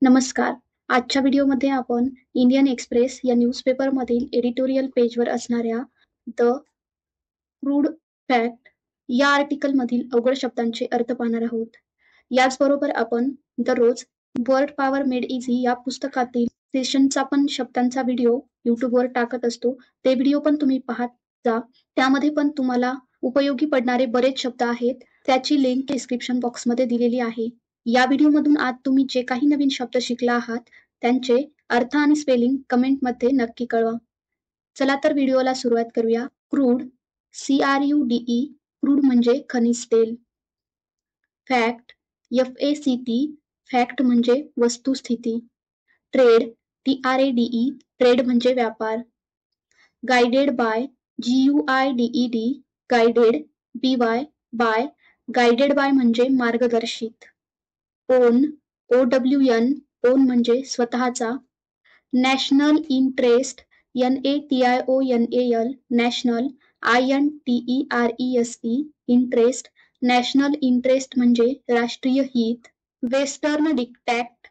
नमस्कार. आजच्या व्हिडिओमध्ये आपण इंडियन एक्सप्रेस या न्यूजपेपरमधील एडिटोरियल पेजवर असणाऱ्या द क्रूड फॅक्ट या आर्टिकलमधील अवघड शब्दांचे अर्थ पाहणार आहोत. याचबरोबर आपण दररोज वर्ड पॉवर मेड इझी या पुस्तकातील सेशनचा पण शब्दांचा व्हिडिओ यूट्यूबवर टाकत असतो. ते व्हिडिओ पण तुम्ही पाहत जा. त्यामध्ये पण तुम्हाला उपयोगी पडणारे बरेच शब्द आहेत. त्याची लिंक डिस्क्रिप्शन बॉक्समध्ये दिलेली आहे. या व्हिडिओमधून आज तुम्ही जे काही नवीन शब्द शिकला आहात त्यांचे अर्थ आणि स्पेलिंग कमेंटमध्ये नक्की कळवा. चला तर व्हिडिओला सुरुवात करूया. क्रूड, CRUDE, क्रूड म्हणजे खनिज तेल. फॅक्ट, FACT, फॅक्ट म्हणजे वस्तुस्थिती. ट्रेड, TRADE, ट्रेड म्हणजे व्यापार. Guided by, GUIDED, guided. BY, by, guided by म्हणजे मार्गदर्शित. ओन, OWN, ओन म्हणजे स्वतःचा. National interest, NATIONAL, national. INTEREST, interest. National interest म्हणजे राष्ट्रीय हित. Western dictat,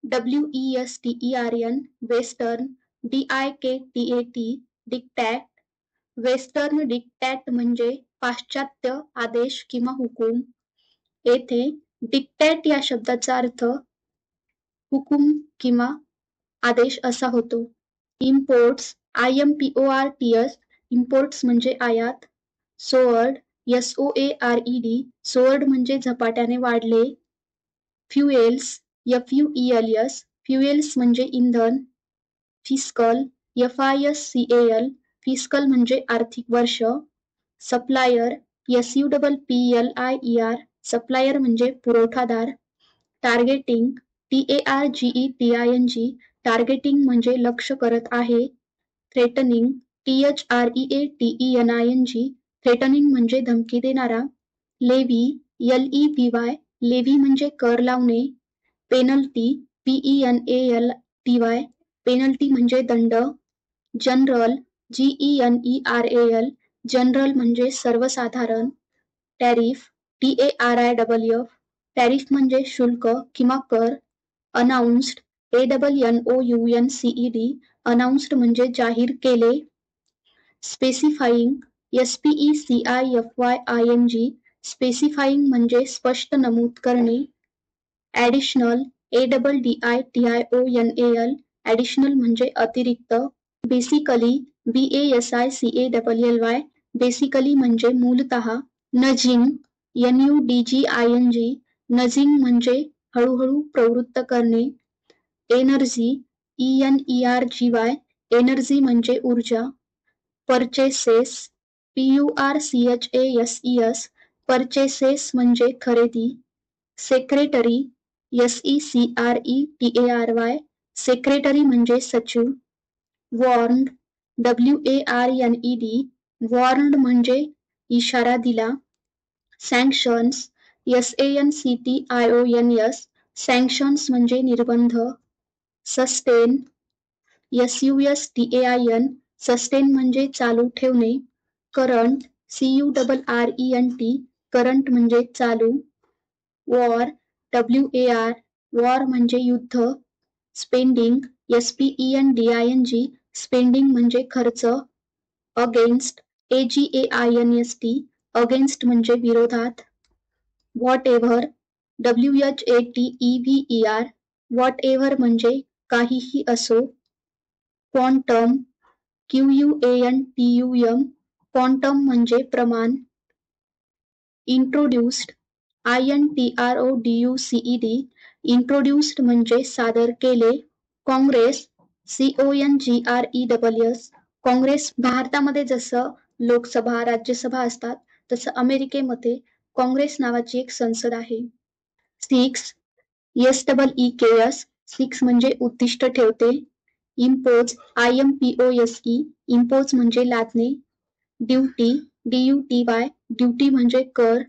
WESTERN, western. DICTAT, dictat. Western dictat म्हणजे पाश्चात्य आदेश किंवा हुकूम. येथे डिक्टॅट या शब्दाचा अर्थ हुकूम किंवा आदेश असा होतो. इम्पोर्ट्स, IMPORTS, इम्पोर्ट्स म्हणजे आयात. सोअर्ड, SOARED, सोअर्ड म्हणजे झपाट्याने वाढले. फ्युएल्स, FUELS, फ्युएल्स म्हणजे इंधन. फिस्कल, FISCAL, फिस्कल म्हणजे आर्थिक वर्ष. सप्लायर, SUPPLIER, सप्लायर म्हणजे पुरवठादार. टार्गेटिंग, TARGETING, टार्गेटिंग म्हणजे लक्ष्य करत आहे. थ्रेटनिंग, THREATENING, थ्रेटनिंग म्हणजे धमकी देणारा. लेवी, LEVY, लेवी म्हणजे कर लावणे. पेनल्टी, PENALTY, पेनल्टी म्हणजे दंड. जनरल, GENERAL, जनरल म्हणजे सर्वसाधारण. टॅरिफ, TARIFF, टॅरिफ म्हणजे शुल्क किंवा कर. अनाउन्स्ड, ANNOUNCED, अनाउन्स्ड म्हणजे जाहीर केले. स्पेसिफाईंग, SPECIFYING, स्पेसिफाईंग म्हणजे स्पष्ट नमूद करणे. ॲडिशनल, ADDITIONAL, ॲडिशनल म्हणजे अतिरिक्त. बेसिकली, BASICALLY, बेसिकली म्हणजे मूलतः. नजिंग, NUDGING, नजिंग म्हणजे हळूहळू प्रवृत्त करणे. एनर्जी, ENERGY, एनर्जी म्हणजे ऊर्जा. परचेसेस, PURCHASES, परचेसेस म्हणजे खरेदी. सेक्रेटरी, SECRETARY, सेक्रेटरी म्हणजे सचिव. वॉर्न्ड, WARNED, वॉर्न्ड म्हणजे इशारा दिला. सँक्शन्स, SANCTIONS, सँक्शन्स म्हणजे निर्बंध. सस्टेन, SUSTAIN, सस्टेन म्हणजे चालू ठेवणे. करंट, CURRENT, करंट म्हणजे चालू. वॉर, WAR, वॉर म्हणजे युद्ध. स्पेंडिंग, SPENDING, स्पेंडिंग म्हणजे खर्च. अगेन्स्ट, AGAINST, अगेन्स्ट म्हणजे विरोधात. व्हॉटएव्हर, WHATEVER, व्हॉटएव्हर म्हणजे काहीही असो. क्वांटम, QUANTUM, क्वांटम म्हणजे प्रमाण. इंट्रोड्यूस्ड, INTRODUCED, इंट्रोड्यूस्ड म्हणजे सादर केले. काँग्रेस, CONGRESS, काँग्रेस. भारतामध्ये जसं लोकसभा, राज्यसभा असतात तसं अमेरिकेमध्ये काँग्रेस नावाची एक संसद आहे. सिक्स, SEEKS, सिक्स म्हणजे उद्दिष्ट ठेवते. इम्पोज, IMPOSE, इम्पोज म्हणजे लादणे. ड्युटी, DUTY, ड्युटी म्हणजे कर.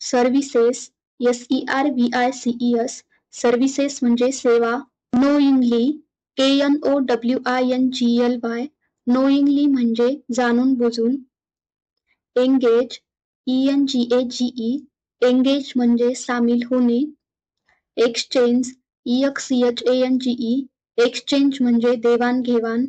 सर्व्हिसेस, SERVICES, सर्व्हिसेस म्हणजे सेवा. नोइंगली, KNOWINGLY, नोइंगली म्हणजे जाणून बुजून. एंगेज, ENGAGE, एंगेज म्हणजे सामील होणे. एक्सचेंज, EXCHANGE एक्सचेंज म्हणजे देवाणघेवाण.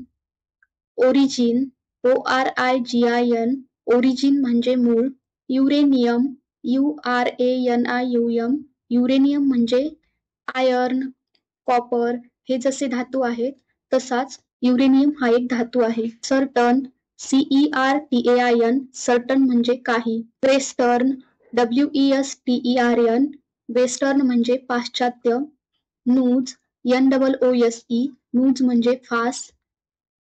ओरिजिन ORIGIN ओरिजिन म्हणजे मूळ. युरेनियम URANIUM युरेनियम म्हणजे आयर्न, कॉपर हे जसे धातू आहेत तसाच युरेनियम हा एक धातू आहे. सर्टन CERTAIN सर्टन म्हणजे काही. वेस्टर्न WESTERN वेस्टर्न म्हणजे पाश्चात्य. न्यूज NOOSE न्यूज म्हणजे फास्ट.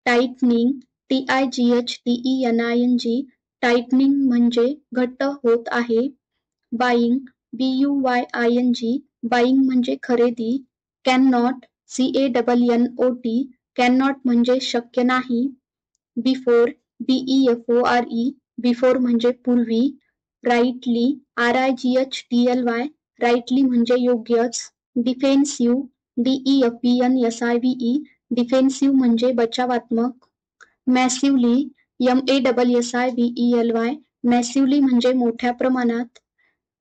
टाइटनिंग TIGHTENING टाइटनिंग म्हणजे घट्ट होत आहे. बाईंग BUYING बाईंग म्हणजे खरेदी. कॅननॉट CANNOT कॅननॉट म्हणजे शक्य नाही. बिफोर BEFORE बिफोर म्हणजे पूर्वी. राईटली RIGHTLY राईटली म्हणजे योग्यच. डिफेन्सिव्ह DEFENSIVE डिफेन्सिव्ह म्हणजे बचावात्मक. मॅसिवली MASSIVELY मॅसिवली म्हणजे मोठ्या प्रमाणात.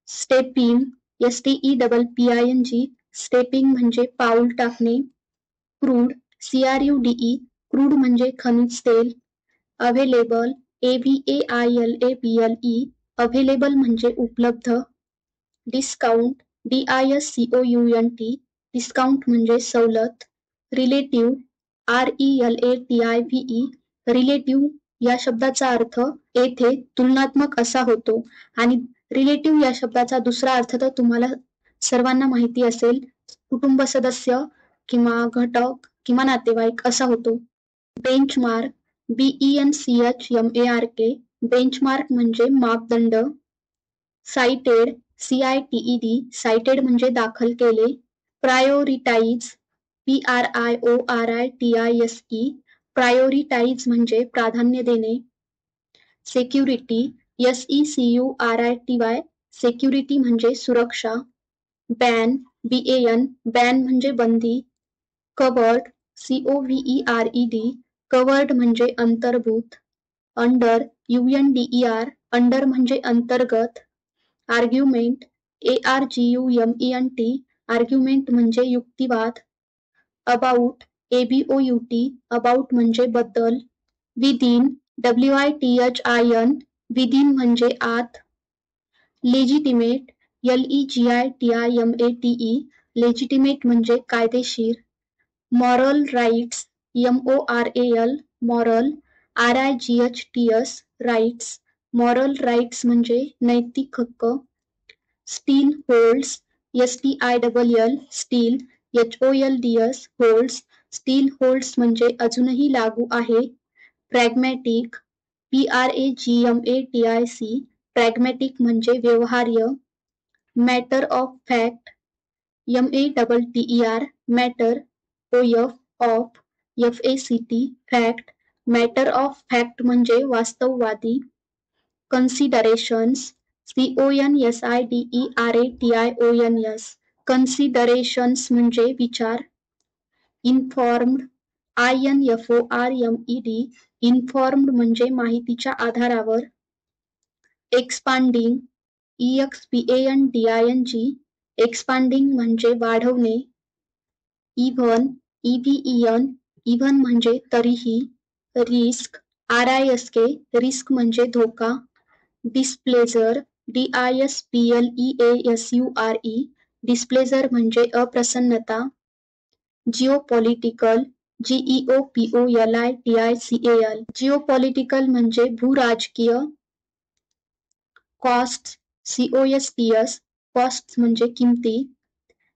स्टेपिंग STEPPING स्टेपिंग म्हणजे पाऊल टाकणे. क्रूड CRUDE क्रूड म्हणजे खनिज तेल. अवेलेबल AVAILABLE अवेलेबल म्हणजे उपलब्ध. डिस्काउंट DISCOUNT डिस्काउंट म्हणजे सवलत. रिलेटिव्ह RELATIVE रिलेटिव्ह या शब्दाचा अर्थ येथे तुलनात्मक असा होतो आणि रिलेटिव्ह या शब्दाचा दुसरा अर्थ तर तुम्हाला सर्वांना माहिती असेल, कुटुंब सदस्य किंवा घटक किंवा नातेवाईक असा होतो. बेंचमार्क BENCHMARK बेंचमार्क म्हणजे मापदंड. साइटेड CITED साइटेड म्हणजे दाखल केले. प्रायोरिटाइज PRIORITISE प्रायोरिटाइज म्हणजे प्राधान्य देणे. सेक्युरिटी SECURITY सेक्युरिटी म्हणजे सुरक्षा. बॅन BAN बॅन म्हणजे बंदी. कवर्ड COVERED कवर्ड म्हणजे अंतर्भूत. अंडर UNDER अंडर म्हणजे अंतर्गत. आर्ग्युमेंट ARGUMENT आर्ग्युमेंट म्हणजे युक्तिवाद. अबाउट ABOUT अबाउट म्हणजे बद्दल. विदिन WITHIN विदिन म्हणजे आत. लेजिटिमेट LEGITIMATE लेजिटिमेट म्हणजे कायदेशीर. Moral rights MORAL moral RIGHTS rights moral rights म्हणजे नैतिक हक्क. Still holds STILL still HOLDS holds still holds म्हणजे अजूनही लागू आहे. प्रॅग्मॅटिक PRAGMATIC प्रॅग्मॅटिक म्हणजे व्यवहार्य. Matter of fact MATTER matter OF FACT fact matter of fact म्हणजे वास्तववादी. कन्सिडरेशन्स CONSIDERATIONS कन्सिडरेशन्स म्हणजे विचार. इन्फॉर्म्ड INFORMED इन्फॉर्म्ड म्हणजे माहितीच्या आधारावर. एक्सपांडिंग EXPANDING एक्सपांडिंग म्हणजे वाढवणे. इव्हन EVEN इव्हन म्हणजे तरीही. रिस्क RISK रिस्क म्हणजे धोका. डिस्प्लेजर DISPLEASURE डिस्प्लेजर म्हणजे अप्रसन्नता. जिओपॉलिटिकल GEOPOLITICAL जिओपॉलिटिकल म्हणजे भूराजकीय. कॉस्ट COSTS कॉस्ट म्हणजे किमती.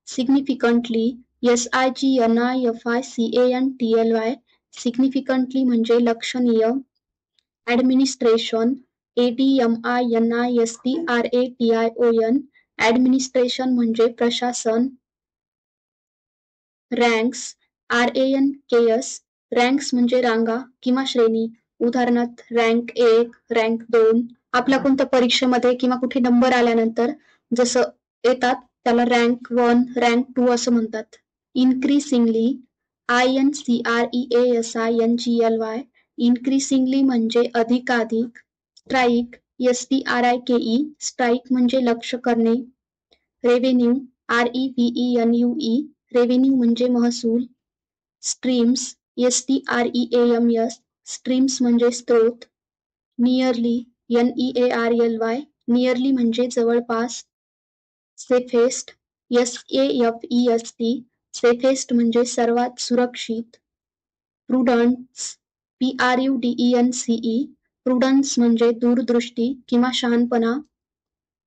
सिग्निफिकंटली SIGNIFICANTLY सिग्निफिकंटली म्हणजे लक्षणीय. ॲडमिनिस्ट्रेशन ADMINISTRATION ॲडमिनिस्ट्रेशन म्हणजे प्रशासन. रँक्स RANKS रँक्स म्हणजे रांगा किंवा श्रेणी. उदाहरणार्थ रँक 1 रँक 2 आपल्या कोणत्या परीक्षेमध्ये किंवा कुठे नंबर आल्यानंतर जसं येतात त्याला रँक 1 रँक 2 असं म्हणतात. इन्क्रीसिंगली INCREASINGLY इन्क्रीसिंगली म्हणजे अधिकाधिक. स्ट्राईक STRIKE स्ट्राईक म्हणजे लक्ष करणे. रेव्हेन्यू REVENUE रेव्हेन्यू म्हणजे महसूल. स्ट्रीम्स STREAMS स्ट्रीम्स म्हणजे स्त्रोत. नियरली NEARLY नियरली म्हणजे जवळपास. सेफेस्ट SAFEST सेफेस्ट म्हणजे सर्वात सुरक्षित. प्रुडन्स PRUDENCE प्रुडन्स म्हणजे दूरदृष्टी किंवा शहाणपणा.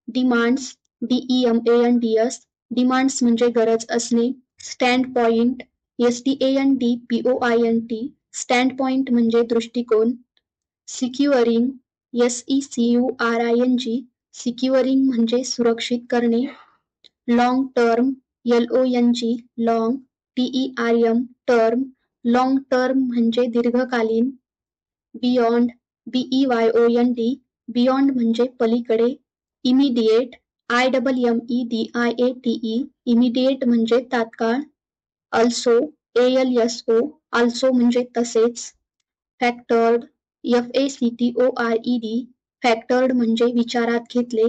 डिमांड्स DEMANDS डिमांड्स म्हणजे गरज असणे. Stand point STANDPOINT stand point म्हणजे दृष्टिकोन. सिक्युअरिंग SECURING सिक्युअरिंग म्हणजे सुरक्षित करणे. Long term LONG long TERM term long term म्हणजे दीर्घकालीन. बियॉन्ड BEYOND बियॉन्ड म्हणजे पलीकडे. इमिडिएट IMMEDIATE इमिडिएट म्हणजे तात्काळ. अल्सो ALSO आल्सो म्हणजे तसेच. फॅक्टर्ड FACTORED फॅक्टर्ड म्हणजे विचारात घेतले.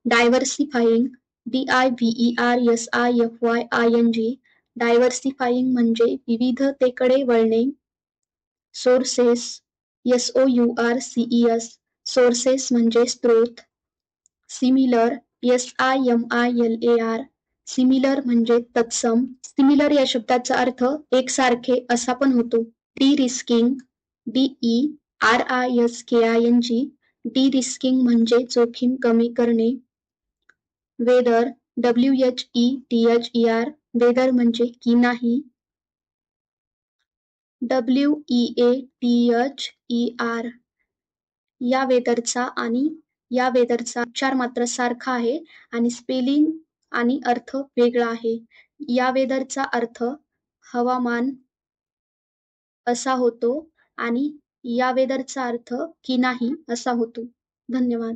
डायव्हर्सिफाईंग DIVERSIFYING डायव्हर्सिफाईंग म्हणजे विविधतेकडे वळणे. सोर्सेस SOURCES सोर्सेस म्हणजे स्त्रोत. सिमिलर SIMILAR सिमिलर म्हणजे तत्सम. सिमिलर या शब्दाचा अर्थ एकसारखे असा पण होतो. डी-रिस्किंग DERISKING डी-रिस्किंग म्हणजे जोखीम कमी करणे. वेदर WHETHER वेदर म्हणजे की नाही. WEATHER या वेदरचा आणि या वेदरचा उच्चार मात्र सारखा आहे आणि स्पेलिंग आणि अर्थ वेगळा आहे. या वेदरचा अर्थ हवामान असा होतो आणि या वेदरचा अर्थ की नाही असा होतो. धन्यवाद.